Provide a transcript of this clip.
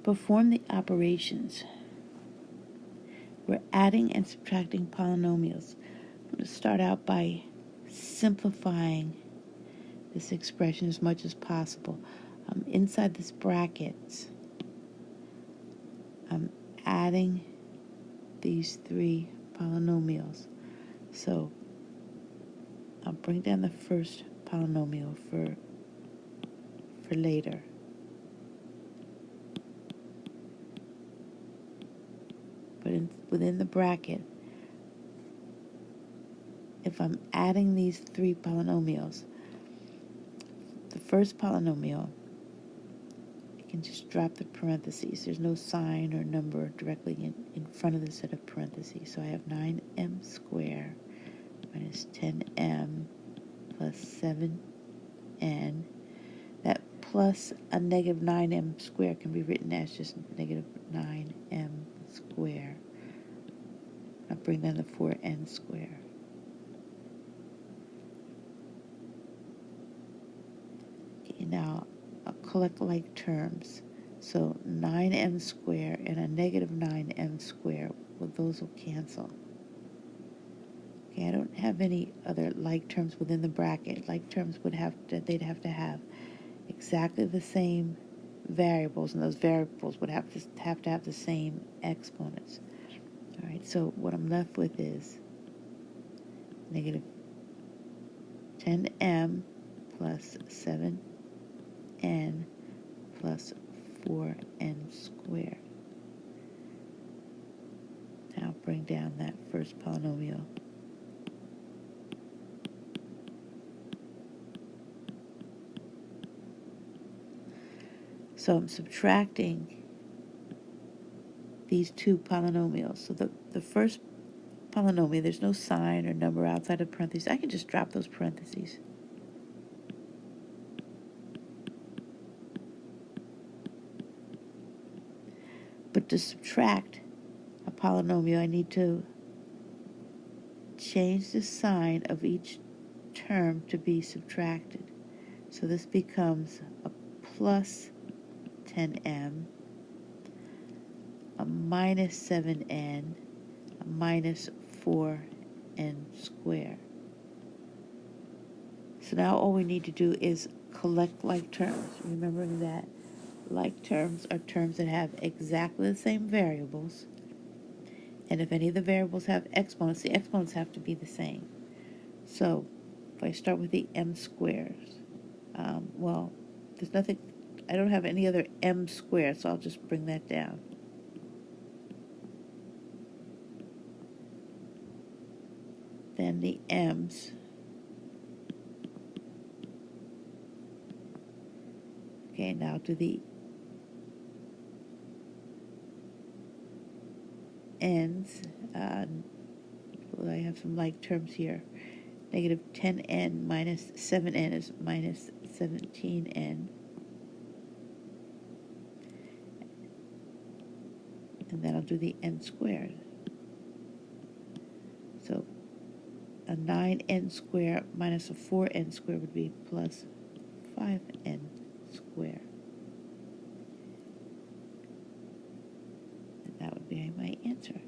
perform the operations. We're adding and subtracting polynomials. I'm going to start out by simplifying this expression as much as possible. Inside this bracket, I'm adding these three polynomials. So I'll bring down the first polynomial for later. But within the bracket, if I'm adding these three polynomials, the first polynomial, I can just drop the parentheses. There's no sign or number directly in front of the set of parentheses. So I have 9m squared minus 10m plus 7n. That plus a negative 9m squared can be written as just negative 9m squared. I'll bring down the 4n squared. Okay, now I'll collect like terms. So 9m squared and a negative 9m squared, well, those will cancel. Okay, I don't have any other like terms within the bracket. Like terms they'd have to have exactly the same variables, and those variables would have to have the same exponents. All right, so what I'm left with is negative 10m plus 7n plus 4n squared. Now bring down that first polynomial. So I'm subtracting these two polynomials. So the first polynomial, there's no sign or number outside of parentheses. I can just drop those parentheses. But to subtract a polynomial, I need to change the sign of each term to be subtracted. So this becomes a plus 10m, a minus 7n, a minus 4n squared. So now all we need to do is collect like terms, remembering that like terms are terms that have exactly the same variables, and if any of the variables have exponents, the exponents have to be the same. So if I start with the m squares, well, there's nothing, I don't have any other m squared, so I'll just bring that down. Then the m's. Okay, now to the n's. Well, I have some like terms here. Negative 10n minus 7n is minus 17n. And then I'll do the n squared. So a 9n squared minus a 4n squared would be plus 5n squared. And that would be my answer.